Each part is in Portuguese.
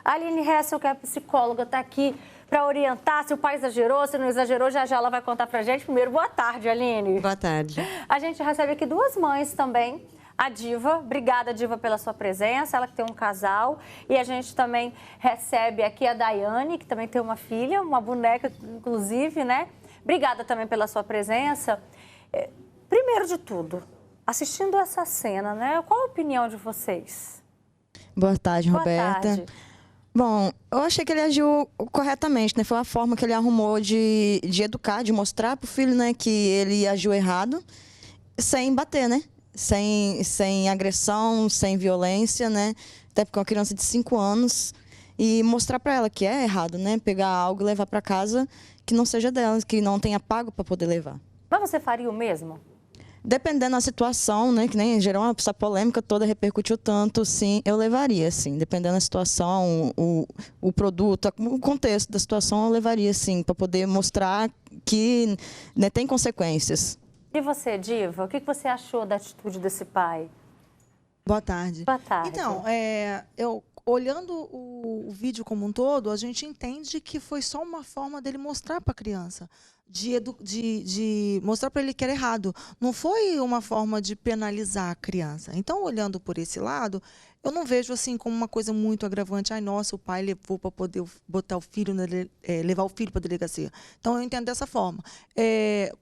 A Aline Hessel, que é psicóloga, está aqui para orientar se o pai exagerou, se não exagerou. Já já ela vai contar para a gente. Primeiro, boa tarde, Aline. Boa tarde. A gente recebe aqui duas mães também. A Diva, obrigada, Diva, pela sua presença, ela que tem um casal. E a gente também recebe aqui a Daiane, que também tem uma filha, uma boneca, inclusive, né? Obrigada também pela sua presença. Primeiro de tudo, assistindo essa cena, né? Qual a opinião de vocês? Boa tarde, Roberta. Boa tarde. Bom, eu achei que ele agiu corretamente, né? Foi a forma que ele arrumou de educar, de mostrar pro filho, né, que ele agiu errado, sem bater, né? Sem agressão, sem violência, né? Até porque é uma criança de 5 anos. E mostrar para ela que é errado, né? Pegar algo e levar para casa que não seja dela, que não tenha pago para poder levar. Mas você faria o mesmo? Dependendo da situação, né? Que nem gerou essa polêmica toda, repercutiu tanto, sim, eu levaria, sim. Dependendo da situação, o produto, o contexto da situação, eu levaria, sim, para poder mostrar que, né, tem consequências. E você, Diva, o que você achou da atitude desse pai? Boa tarde. Boa tarde. Então, olhando o vídeo como um todo, a gente entende que foi só uma forma dele mostrar para a criança, de mostrar para ele que era errado. Não foi uma forma de penalizar a criança. Então, olhando por esse lado, eu não vejo assim como uma coisa muito agravante. Ai, nossa, o pai levou para poder botar o filho, levar o filho para a delegacia. Então, eu entendo dessa forma.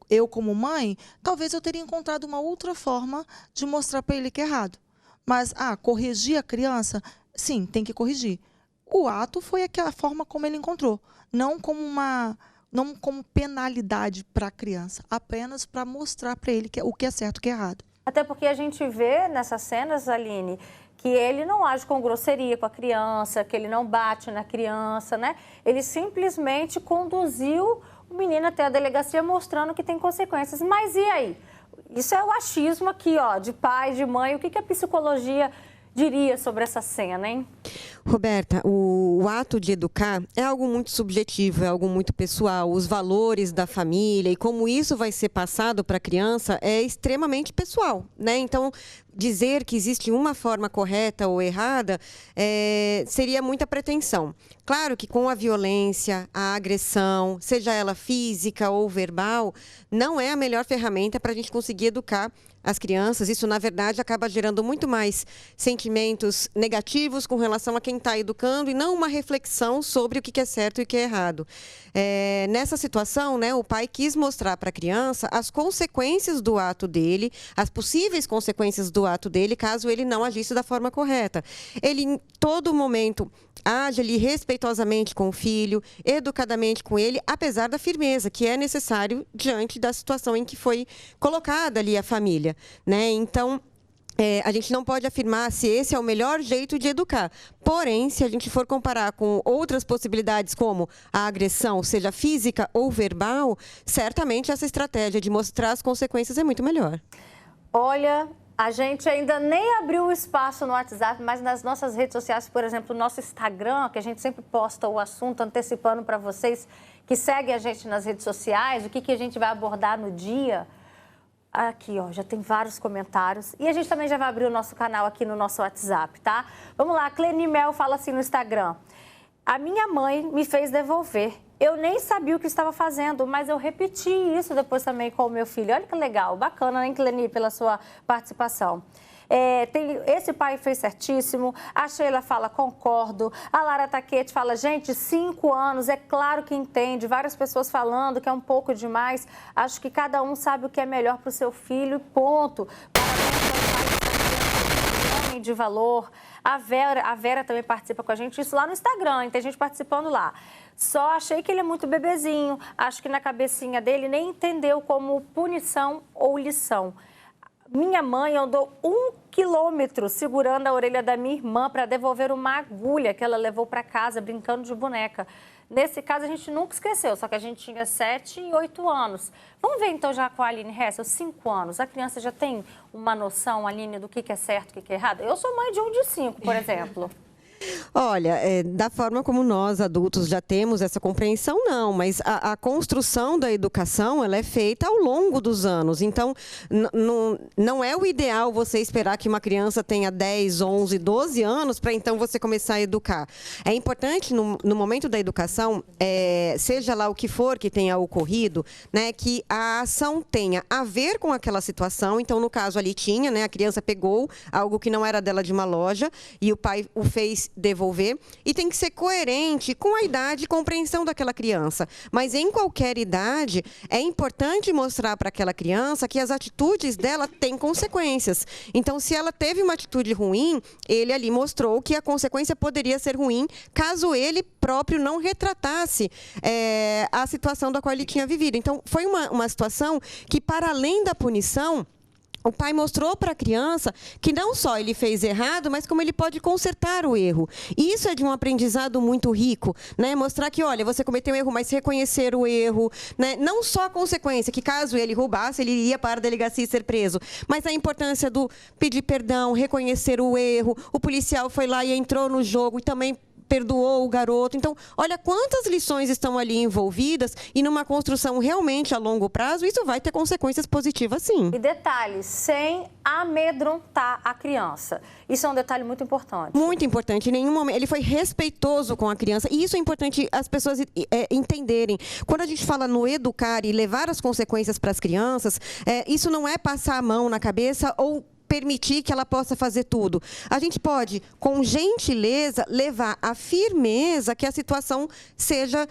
Eu, como mãe, talvez eu teria encontrado uma outra forma de mostrar para ele que é errado. Mas, corrigir a criança, sim, tem que corrigir. O ato foi aquela forma como ele encontrou, não como penalidade para a criança, apenas para mostrar para ele o que é certo e o que é errado. Até porque a gente vê nessas cenas, Aline, que ele não age com grosseria com a criança, que ele não bate na criança, né? Ele simplesmente conduziu o menino até a delegacia mostrando que tem consequências. Mas e aí? Isso é o achismo aqui, ó, de pai, de mãe. O que a psicologia diria sobre essa cena, hein? Roberta, o ato de educar é algo muito subjetivo, é algo muito pessoal. Os valores da família e como isso vai ser passado para a criança é extremamente pessoal, né? Então, dizer que existe uma forma correta ou errada seria muita pretensão. Claro que com a violência, a agressão, seja ela física ou verbal, não é a melhor ferramenta para a gente conseguir educar as crianças. Isso, na verdade, acaba gerando muito mais sentimentos negativos com relação a quem está educando e não uma reflexão sobre o que é certo e o que é errado. Nessa situação, né, o pai quis mostrar para a criança as consequências do ato dele, as possíveis consequências do ato dele, caso ele não agisse da forma correta. Ele, em todo momento, age ali respeitosamente com o filho, educadamente com ele, apesar da firmeza que é necessário diante da situação em que foi colocada ali a família, né? Então, a gente não pode afirmar se esse é o melhor jeito de educar. Porém, se a gente for comparar com outras possibilidades, como a agressão, seja física ou verbal, certamente essa estratégia de mostrar as consequências é muito melhor. Olha, a gente ainda nem abriu o espaço no WhatsApp, mas nas nossas redes sociais, por exemplo, o nosso Instagram, que a gente sempre posta o assunto antecipando para vocês que seguem a gente nas redes sociais, o que a gente vai abordar no dia. Aqui, ó, já tem vários comentários. E a gente também já vai abrir o nosso canal aqui no nosso WhatsApp, tá? Vamos lá, a Cleni Mel fala assim no Instagram. A minha mãe me fez devolver. Eu nem sabia o que estava fazendo, mas eu repeti isso depois também com o meu filho. Olha que legal, bacana, né, Cleni, pela sua participação. Esse pai fez certíssimo. A Sheila fala, concordo. A Lara Taquete fala, gente, 5 anos, é claro que entende. Várias pessoas falando que é um pouco demais. Acho que cada um sabe o que é melhor para o seu filho, ponto. Homem de valor. A Vera também participa com a gente, isso lá no Instagram, tem gente participando lá. Só achei que ele é muito bebezinho. Acho que na cabecinha dele nem entendeu como punição ou lição. Minha mãe andou 1 quilômetro segurando a orelha da minha irmã para devolver uma agulha que ela levou para casa brincando de boneca. Nesse caso, a gente nunca esqueceu, só que a gente tinha 7 e 8 anos. Vamos ver então já com a Aline Hessel, 5 anos. A criança já tem uma noção, Aline, do que é certo e o que é errado? Eu sou mãe de um de 5, por exemplo. Olha, da forma como nós adultos já temos essa compreensão, não, mas a construção da educação ela é feita ao longo dos anos. Então, não é o ideal você esperar que uma criança tenha 10, 11, 12 anos para então você começar a educar. É importante, no momento da educação, seja lá o que for que tenha ocorrido, né, que a ação tenha a ver com aquela situação. Então, no caso ali tinha, né, a criança pegou algo que não era dela de uma loja e o pai o fez devolver, e tem que ser coerente com a idade e compreensão daquela criança. Mas em qualquer idade, é importante mostrar para aquela criança que as atitudes dela têm consequências. Então, se ela teve uma atitude ruim, ele ali mostrou que a consequência poderia ser ruim caso ele próprio não retratasse a situação da qual ele tinha vivido. Então, foi uma situação que, para além da punição, o pai mostrou para a criança que não só ele fez errado, mas como ele pode consertar o erro. E isso é de um aprendizado muito rico, né? Mostrar que, olha, você cometeu um erro, mas reconhecer o erro, né? Não só a consequência, que caso ele roubasse, ele iria para a delegacia e ser preso, mas a importância do pedir perdão, reconhecer o erro. O policial foi lá e entrou no jogo e também perdoou o garoto. Então, olha quantas lições estão ali envolvidas, e numa construção realmente a longo prazo, isso vai ter consequências positivas, sim. E detalhe, sem amedrontar a criança. Isso é um detalhe muito importante. Muito importante. Em nenhum momento ele foi respeitoso com a criança, e isso é importante as pessoas entenderem. Quando a gente fala no educar e levar as consequências para as crianças, isso não é passar a mão na cabeça ou permitir que ela possa fazer tudo. A gente pode, com gentileza, levar a firmeza que a situação seja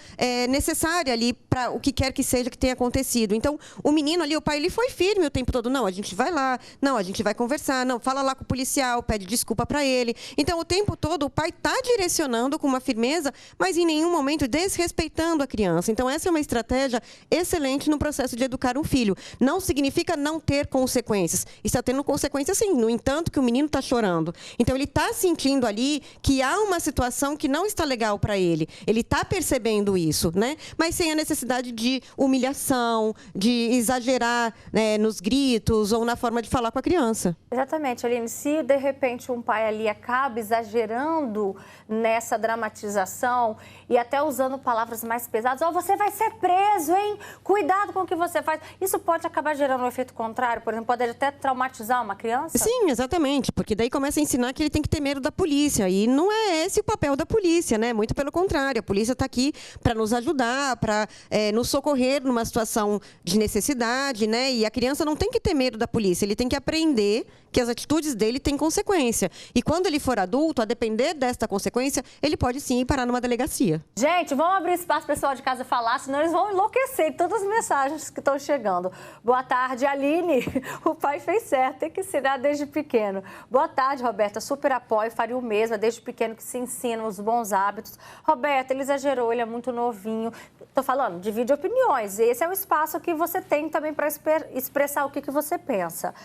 necessária ali para o que quer que seja que tenha acontecido. Então, o menino ali, o pai, ele foi firme o tempo todo. Não, a gente vai lá, não, a gente vai conversar, não, fala lá com o policial, pede desculpa para ele. Então, o tempo todo, o pai está direcionando com uma firmeza, mas em nenhum momento desrespeitando a criança. Então, essa é uma estratégia excelente no processo de educar um filho. Não significa não ter consequências. Está tendo consequências, sim, no entanto que o menino está chorando. Então, ele está sentindo ali que há uma situação que não está legal para ele. Ele está percebendo isso, né? Mas sem a necessidade de humilhação, de exagerar, né, nos gritos ou na forma de falar com a criança. Exatamente, Aline. Se, de repente, um pai ali acaba exagerando nessa dramatização e até usando palavras mais pesadas, você vai ser preso, hein? Cuidado com o que você faz. Isso pode acabar gerando um efeito contrário, por exemplo, pode até traumatizar uma criança? Sim, exatamente, porque daí começa a ensinar que ele tem que ter medo da polícia, e não é esse o papel da polícia, né? Muito pelo contrário, a polícia está aqui para nos ajudar, para nos socorrer numa situação de necessidade, né? E a criança não tem que ter medo da polícia, ele tem que aprender que as atitudes dele têm consequência. E quando ele for adulto, a depender desta consequência, ele pode sim parar numa delegacia. Gente, vamos abrir espaço para o pessoal de casa falar, senão eles vão enlouquecer todas as mensagens que estão chegando. Boa tarde, Aline. O pai fez certo, tem que ensinar desde pequeno. Boa tarde, Roberta. Super apoio, faria o mesmo, é desde pequeno que se ensina os bons hábitos. Roberta, ele exagerou, ele é muito novinho. Estou falando, divide opiniões. Esse é o espaço que você tem também para expressar o que você pensa.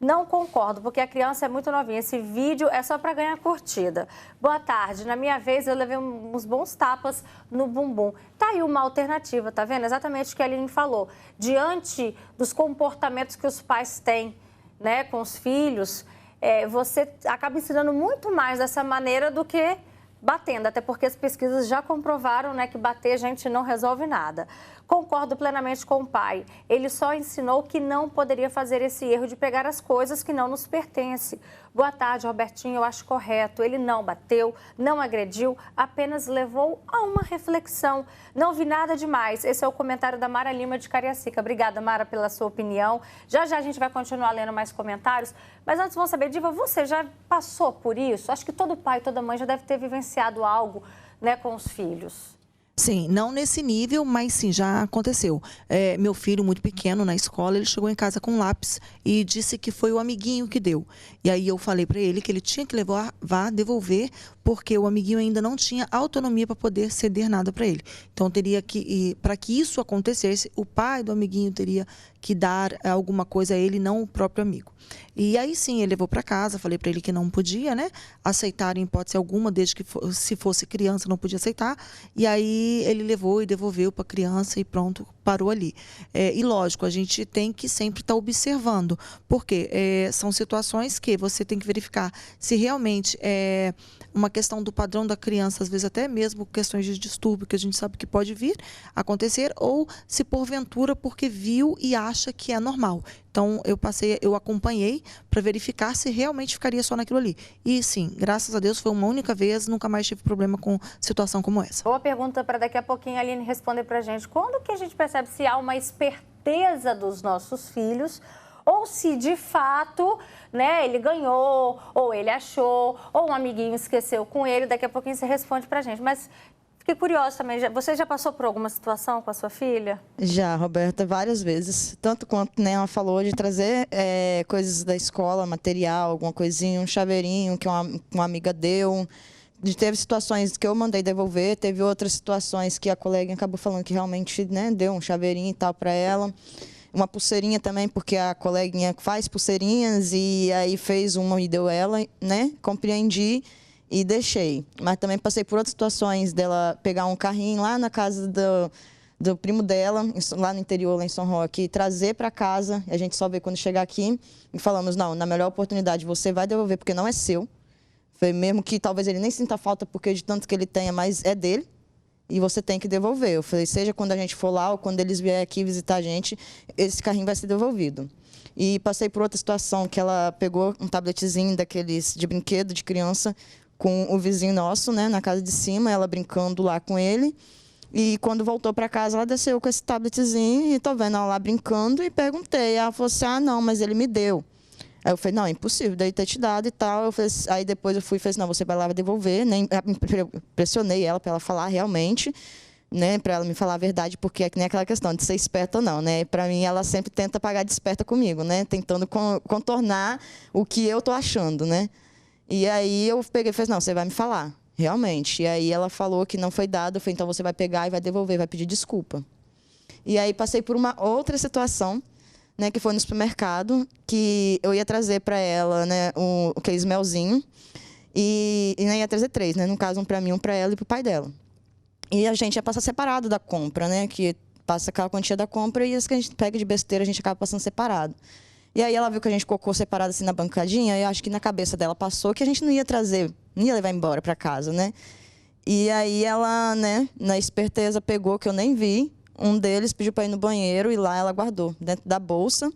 Não concordo, porque a criança é muito novinha. Esse vídeo é só para ganhar curtida. Boa tarde. Na minha vez, eu levei uns bons tapas no bumbum. Tá aí uma alternativa, tá vendo? Exatamente o que a Aline falou. Diante dos comportamentos que os pais têm, né, com os filhos, você acaba ensinando muito mais dessa maneira do que batendo, até porque as pesquisas já comprovaram, né, que bater a gente não resolve nada. Concordo plenamente com o pai. Ele só ensinou que não poderia fazer esse erro de pegar as coisas que não nos pertencem. Boa tarde, Robertinho, eu acho correto. Ele não bateu, não agrediu, apenas levou a uma reflexão. Não vi nada demais. Esse é o comentário da Mara Lima de Cariacica. Obrigada, Mara, pela sua opinião. Já já a gente vai continuar lendo mais comentários. Mas antes, vamos saber, Diva, você já passou por isso? Acho que todo pai, toda mãe já deve ter vivenciado algo, né, com os filhos. Sim, não nesse nível, mas sim, já aconteceu. Meu filho, muito pequeno, na escola, ele chegou em casa com um lápis e disse que foi o amiguinho que deu. E aí eu falei para ele que ele tinha que vá devolver, porque o amiguinho ainda não tinha autonomia para poder ceder nada para ele. Então, teria que, para que isso acontecesse, o pai do amiguinho teria que dar alguma coisa a ele, não o próprio amigo. E aí sim, ele levou para casa, falei para ele que não podia, né, aceitar em hipótese alguma, desde que se fosse criança não podia aceitar. E aí ele levou e devolveu para a criança e pronto, parou ali. E lógico, a gente tem que sempre estar observando, porque são situações que você tem que verificar se realmente é uma questão do padrão da criança, às vezes até mesmo questões de distúrbio, que a gente sabe que pode vir a acontecer, ou se porventura porque viu e acha que é normal. Então, eu acompanhei para verificar se realmente ficaria só naquilo ali. E sim, graças a Deus, foi uma única vez, nunca mais tive problema com situação como essa. Boa pergunta para daqui a pouquinho a Aline responder para a gente. Quando que a gente percebe se há uma esperteza dos nossos filhos ou se de fato, né, ele ganhou, ou ele achou, ou um amiguinho esqueceu com ele? Daqui a pouquinho você responde para a gente. Mas fiquei curiosa também, você já passou por alguma situação com a sua filha? Já, Roberta, várias vezes. Tanto quanto, né, ela falou de trazer coisas da escola, material, alguma coisinha, um chaveirinho que uma amiga deu. Teve situações que eu mandei devolver, teve outras situações que a colega acabou falando que realmente, né, deu um chaveirinho e tal para ela. Uma pulseirinha também, porque a coleguinha faz pulseirinhas e aí fez uma e deu ela, né? Compreendi e deixei. Mas também passei por outras situações dela pegar um carrinho lá na casa do primo dela, lá no interior, lá em São Roque, e trazer para casa. A gente só vê quando chegar aqui e falamos, não, na melhor oportunidade você vai devolver, porque não é seu. Foi mesmo que talvez ele nem sinta falta, porque de tanto que ele tenha, mas é dele. E você tem que devolver. Eu falei, seja quando a gente for lá ou quando eles vierem aqui visitar a gente, esse carrinho vai ser devolvido. E passei por outra situação que ela pegou um tabletzinho daqueles de brinquedo de criança com o vizinho nosso, né, na casa de cima, ela brincando lá com ele. E quando voltou para casa, ela desceu com esse tabletzinho e tô vendo ela lá brincando e perguntei. Ela falou assim, ah, não, mas ele me deu. Aí eu falei, não, é impossível, daí ter te dado e tal. Aí depois eu fui e falei assim, não, você vai lá devolver. Nem pressionei ela para ela falar realmente, né, para ela me falar a verdade, porque é que nem aquela questão de ser esperta ou não, né? Para mim, ela sempre tenta pagar de esperta comigo, né? Tentando contornar o que eu tô achando, né? E aí eu peguei e falei, não, você vai me falar, realmente. E aí ela falou que não foi dado. Eu falei, então você vai pegar e vai devolver, vai pedir desculpa. E aí passei por uma outra situação, né, que foi no supermercado, que eu ia trazer para ela, né, aqueles melzinho, e nem ia trazer 3, né, no caso um para mim, um para ela e para o pai dela. E a gente ia passar separado da compra, né, que passa aquela quantia da compra e as que a gente pega de besteira a gente acaba passando separado. E aí ela viu que a gente colocou separado assim na bancadinha, e eu acho que na cabeça dela passou que a gente não ia trazer, não ia levar embora para casa, né. E aí ela, né, na esperteza pegou, que eu nem vi, um deles pediu para ir no banheiro e lá ela guardou, dentro da bolsa.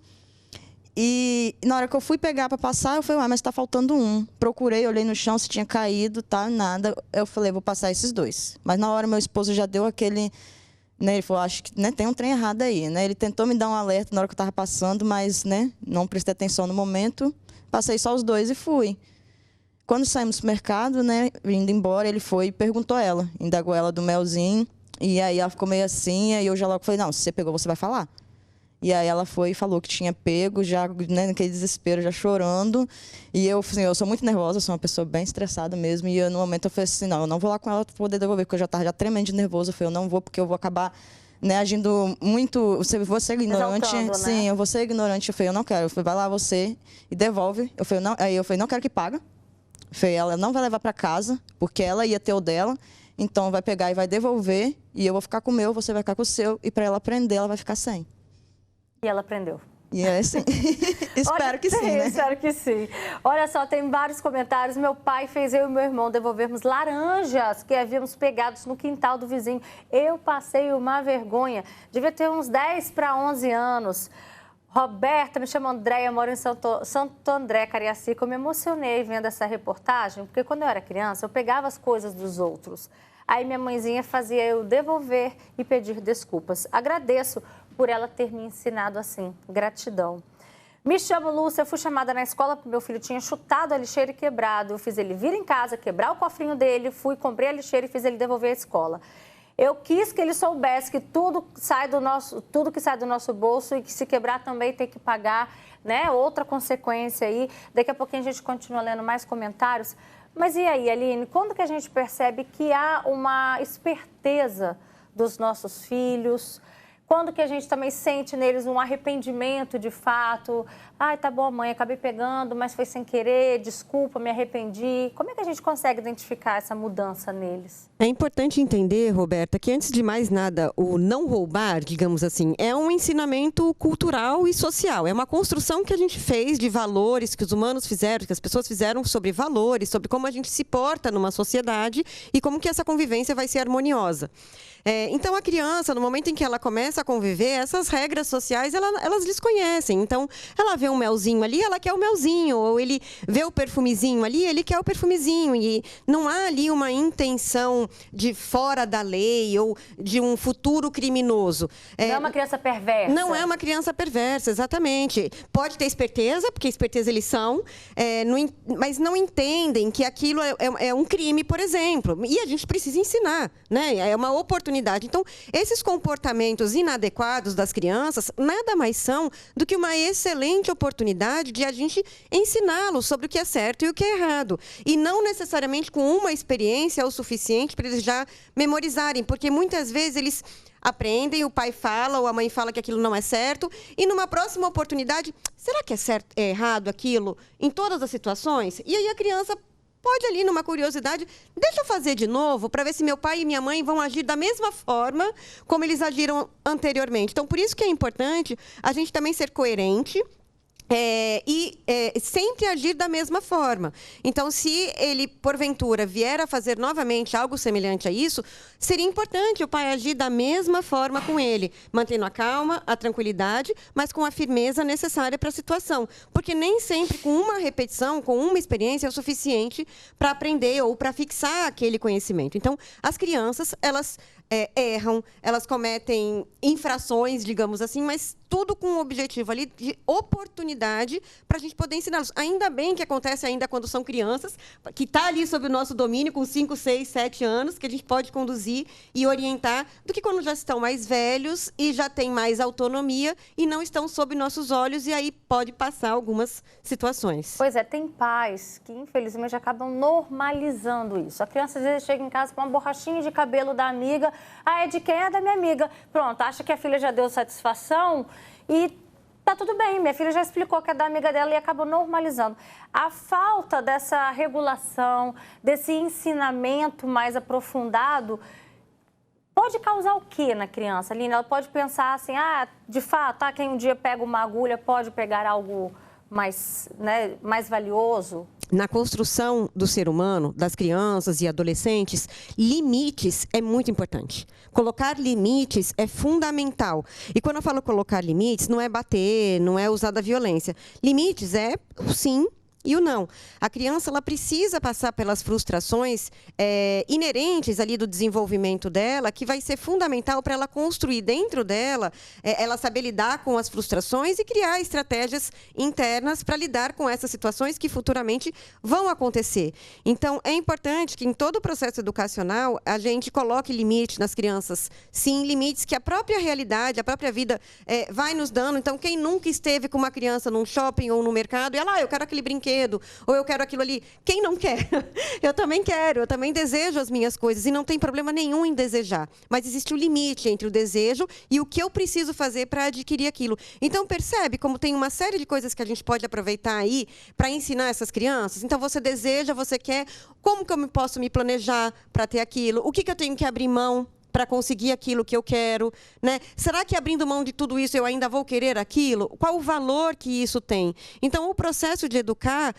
E na hora que eu fui pegar para passar, eu falei, mas está faltando um. Procurei, olhei no chão se tinha caído, tá, nada. Eu falei, vou passar esses 2. Mas na hora meu esposo já deu aquele, né, ele falou, acho que, né, tem um trem errado aí, né? Ele tentou me dar um alerta na hora que eu estava passando, mas, né, não prestei atenção no momento. Passei só os 2 e fui. Quando saímos do mercado, né, indo embora, ele foi e perguntou a ela, indagou ela do melzinho. E aí ela ficou meio assim, aí eu já logo falei, não, se você pegou, você vai falar. E aí ela foi e falou que tinha pego, já, né, naquele desespero, já chorando. E eu, assim, eu sou muito nervosa, sou uma pessoa bem estressada mesmo. E no momento eu falei assim, não, eu não vou lá com ela para poder devolver, porque eu já estava já tremendo de nervoso. Eu falei, eu não vou, porque eu vou acabar, né, agindo muito, vou ser ignorante. Exaltando, né? Sim, eu vou ser ignorante. Eu falei, eu não quero. Eu falei, vai lá você e devolve. Eu falei, não, aí eu falei, não quero que paga. Eu falei, ela não vai levar para casa, porque ela ia ter o dela. Então, vai pegar e vai devolver, e eu vou ficar com o meu, você vai ficar com o seu, e para ela aprender, ela vai ficar sem. E ela aprendeu. E é assim. Espero que sim, né? Espero que sim. Olha só, tem vários comentários. Meu pai fez eu e meu irmão devolvermos laranjas que havíamos pegados no quintal do vizinho. Eu passei uma vergonha. Devia ter uns 10 para 11 anos. Roberta, me chamo Andréia, moro em Santo André, Cariacica. Eu me emocionei vendo essa reportagem, porque quando eu era criança, eu pegava as coisas dos outros. Aí minha mãezinha fazia eu devolver e pedir desculpas. Agradeço por ela ter me ensinado assim. Gratidão. Me chamo Lúcia, eu fui chamada na escola porque meu filho tinha chutado a lixeira e quebrado. Eu fiz ele vir em casa, quebrar o cofrinho dele, fui, comprei a lixeira e fiz ele devolver à escola. Eu quis que ele soubesse que tudo que sai do nosso bolso e que se quebrar também tem que pagar, né? Outra consequência aí. Daqui a pouquinho a gente continua lendo mais comentários. Mas e aí, Aline, quando que a gente percebe que há uma esperteza dos nossos filhos? Quando que a gente também sente neles um arrependimento de fato? Ai, tá bom, mãe, acabei pegando, mas foi sem querer, desculpa, me arrependi. Como é que a gente consegue identificar essa mudança neles? É importante entender, Roberta, que antes de mais nada, o não roubar, digamos assim, é um ensinamento cultural e social. É uma construção que a gente fez de valores que os humanos fizeram, que as pessoas fizeram sobre valores, sobre como a gente se porta numa sociedade e como que essa convivência vai ser harmoniosa. Então, a criança, no momento em que ela começa a conviver, essas regras sociais, elas desconhecem. Então, ela vê um melzinho ali, ela quer o melzinho. Ou ele vê o perfumezinho ali, ele quer o perfumezinho. E não há ali uma intenção de fora da lei ou de um futuro criminoso. Não é uma criança perversa. Não é uma criança perversa, exatamente. Pode ter esperteza, porque esperteza eles são, mas não entendem que aquilo é um crime, por exemplo. E a gente precisa ensinar, né? É uma oportunidade. Então, esses comportamentos inadequados das crianças nada mais são do que uma excelente oportunidade de a gente ensiná-los sobre o que é certo e o que é errado. E não necessariamente com uma experiência o suficiente para eles já memorizarem, porque muitas vezes eles aprendem, o pai fala ou a mãe fala que aquilo não é certo, e numa próxima oportunidade, será que é certo, é errado aquilo em todas as situações? E aí a criança pode ali, numa curiosidade, deixa eu fazer de novo para ver se meu pai e minha mãe vão agir da mesma forma como eles agiram anteriormente. Então, por isso que é importante a gente também ser coerente e sempre agir da mesma forma. Então, se ele, porventura, vier a fazer novamente algo semelhante a isso, seria importante o pai agir da mesma forma com ele, mantendo a calma, a tranquilidade, mas com a firmeza necessária para a situação. Porque nem sempre com uma repetição, com uma experiência, é o suficiente para aprender ou para fixar aquele conhecimento. Então, as crianças, elas erram, elas cometem infrações, digamos assim, mas tudo com o objetivo ali de oportunidade para a gente poder ensiná-los. Ainda bem que acontece ainda quando são crianças, que está ali sob o nosso domínio com 5, 6, 7 anos, que a gente pode conduzir e orientar, do que quando já estão mais velhos e já têm mais autonomia e não estão sob nossos olhos, e aí pode passar algumas situações. Pois é, tem pais que, infelizmente, acabam normalizando isso. A criança, às vezes, chega em casa com uma borrachinha de cabelo da amiga. Ah, é de quem? É da minha amiga. Pronto, acha que a filha já deu satisfação e tá tudo bem. Minha filha já explicou que é da amiga dela e acaba normalizando. A falta dessa regulação, desse ensinamento mais aprofundado, pode causar o quê na criança, Aline? Ela pode pensar assim, de fato, quem um dia pega uma agulha pode pegar algo mais, mais valioso? Na construção do ser humano, das crianças e adolescentes, limites é muito importante. Colocar limites é fundamental. E quando eu falo colocar limites, não é bater, não é usar da violência. Limites é o sim e o não. A criança, ela precisa passar pelas frustrações inerentes ali do desenvolvimento dela, que vai ser fundamental para ela construir dentro dela, ela saber lidar com as frustrações e criar estratégias internas para lidar com essas situações que futuramente vão acontecer. Então, é importante que em todo o processo educacional a gente coloque limites nas crianças. Sim, limites que a própria realidade, a própria vida vai nos dando. Então, quem nunca esteve com uma criança num shopping ou no mercado e ela, eu quero aquele brinquedo, ou eu quero aquilo ali. Quem não quer? Eu também quero, eu também desejo as minhas coisas e não tem problema nenhum em desejar. Mas existe o limite entre o desejo e o que eu preciso fazer para adquirir aquilo. Então, percebe como tem uma série de coisas que a gente pode aproveitar aí para ensinar essas crianças? Então, você deseja, você quer, como que eu posso me planejar para ter aquilo? O que eu tenho que abrir mão para conseguir aquilo que eu quero, né? Será que abrindo mão de tudo isso eu ainda vou querer aquilo? Qual o valor que isso tem? Então, o processo de educar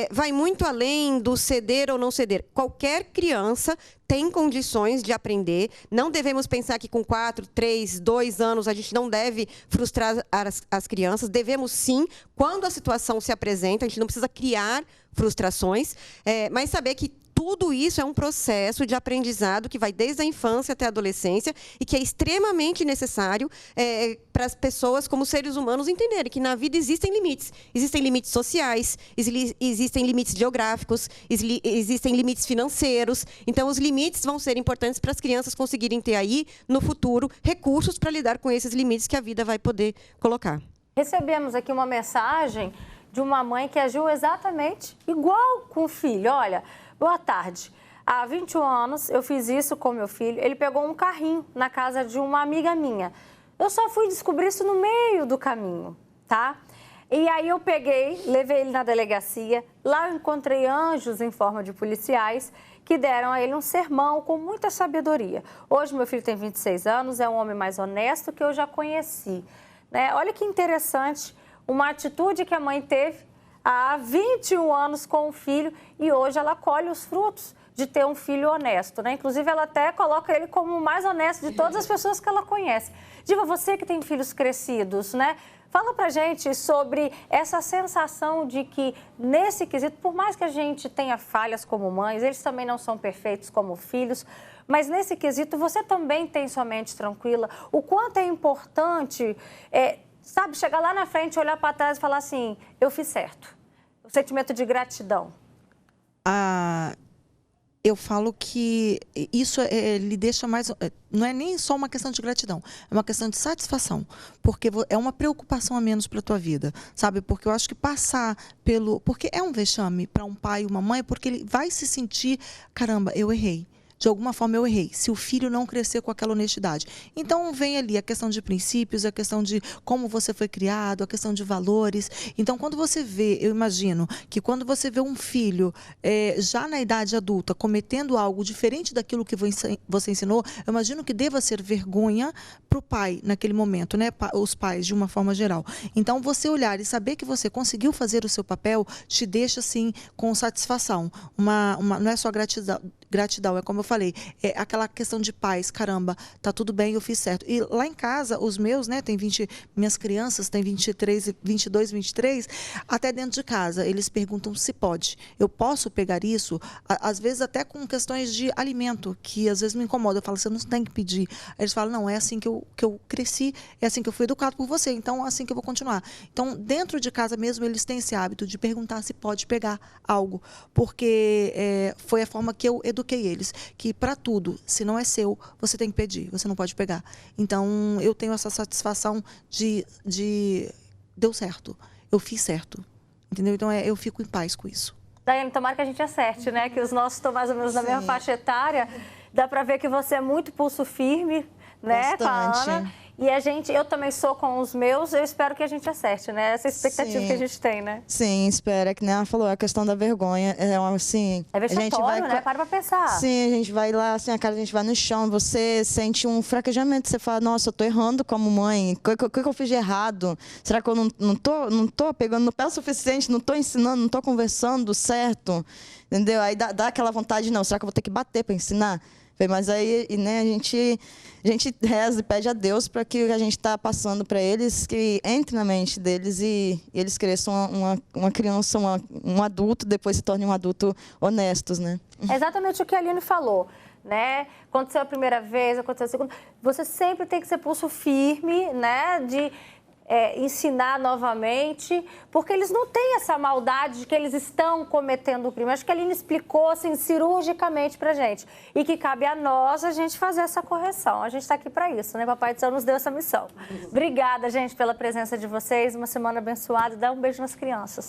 vai muito além do ceder ou não ceder. Qualquer criança tem condições de aprender. Não devemos pensar que com 4, 3, 2 anos a gente não deve frustrar as crianças. Devemos sim, quando a situação se apresenta, a gente não precisa criar frustrações, mas saber que tudo isso é um processo de aprendizado que vai desde a infância até a adolescência e que é extremamente necessário para as pessoas, como seres humanos, entenderem que na vida existem limites. Existem limites sociais, existem limites geográficos, existem limites financeiros. Então, os limites vão ser importantes para as crianças conseguirem ter aí, no futuro, recursos para lidar com esses limites que a vida vai poder colocar. Recebemos aqui uma mensagem de uma mãe que agiu exatamente igual com o filho. Olha, boa tarde. Há 21 anos eu fiz isso com meu filho. Ele pegou um carrinho na casa de uma amiga minha. Eu só fui descobrir isso no meio do caminho, tá? E aí eu peguei, levei ele na delegacia, lá eu encontrei anjos em forma de policiais que deram a ele um sermão com muita sabedoria. Hoje meu filho tem 26 anos, é um homem mais honesto que eu já conheci, né? Olha que interessante, uma atitude que a mãe teve há 21 anos com o filho e hoje ela colhe os frutos de ter um filho honesto, né? Inclusive, ela até coloca ele como o mais honesto de todas as pessoas que ela conhece. Diva, você que tem filhos crescidos, né? Fala pra gente sobre essa sensação de que, nesse quesito, por mais que a gente tenha falhas como mães, eles também não são perfeitos como filhos, mas nesse quesito você também tem sua mente tranquila. O quanto é importante, sabe, chegar lá na frente, olhar para trás e falar assim, eu fiz certo. O sentimento de gratidão. Eu falo que isso lhe deixa mais... Não é nem só uma questão de gratidão, é uma questão de satisfação. Porque é uma preocupação a menos para a tua vida, sabe? Porque eu acho que passar pelo... Porque é um vexame para um pai e uma mãe, porque ele vai se sentir, caramba, eu errei. De alguma forma eu errei, se o filho não crescer com aquela honestidade. Então vem ali a questão de princípios, a questão de como você foi criado, a questão de valores. Então quando você vê, eu imagino que quando você vê um filho já na idade adulta cometendo algo diferente daquilo que você ensinou, eu imagino que deva ser vergonha para o pai naquele momento, né? Os pais de uma forma geral. Então você olhar e saber que você conseguiu fazer o seu papel te deixa assim com satisfação. Não é só gratidão, é como eu falei, é aquela questão de paz, caramba, tá tudo bem, eu fiz certo. E lá em casa, os meus, né, minhas crianças têm 23, 22, 23, até dentro de casa, eles perguntam se pode. Eu posso pegar isso? Às vezes até com questões de alimento, que às vezes me incomoda. Eu falo, você não tem que pedir. Aí eles falam, não, é assim que eu cresci, é assim que eu fui educado por você, então é assim que eu vou continuar. Então, dentro de casa mesmo, eles têm esse hábito de perguntar se pode pegar algo, porque foi a forma que eu eduquei eles, que para tudo, se não é seu, você tem que pedir, você não pode pegar. Então, eu tenho essa satisfação de deu certo, eu fiz certo, entendeu? Então, eu fico em paz com isso. Daiane, tomara que a gente acerte, né? Que os nossos estão mais ou menos na mesma faixa etária. Dá para ver que você é muito pulso firme, né, com a Ana? E eu também sou com os meus, eu espero que a gente acerte, né? Essa expectativa que a gente tem, né? Sim, espera, que nem ela falou, a questão da vergonha, assim... É vexatório, né? Para pensar. Sim, a gente vai lá, assim, a gente vai no chão, você sente um fraquejamento, você fala, nossa, eu tô errando como mãe, o que eu fiz de errado? Será que eu não tô pegando no pé o suficiente, não tô ensinando, não tô conversando certo? Entendeu? Aí dá aquela vontade, não, será que eu vou ter que bater para ensinar? Mas aí, né, a gente reza e pede a Deus para que a gente está passando para eles, que entre na mente deles e eles cresçam uma criança, um adulto, depois se tornem um adulto honestos, né? É exatamente o que a Aline falou, né? Aconteceu a primeira vez, aconteceu a segunda. Você sempre tem que ser pulso firme, né? De ensinar novamente, porque eles não têm essa maldade de que eles estão cometendo o crime. Acho que a Aline explicou assim, cirurgicamente pra gente. E que cabe a nós a gente fazer essa correção. A gente está aqui para isso, né? Papai do Céu nos deu essa missão. Obrigada, gente, pela presença de vocês. Uma semana abençoada. Dá um beijo nas crianças.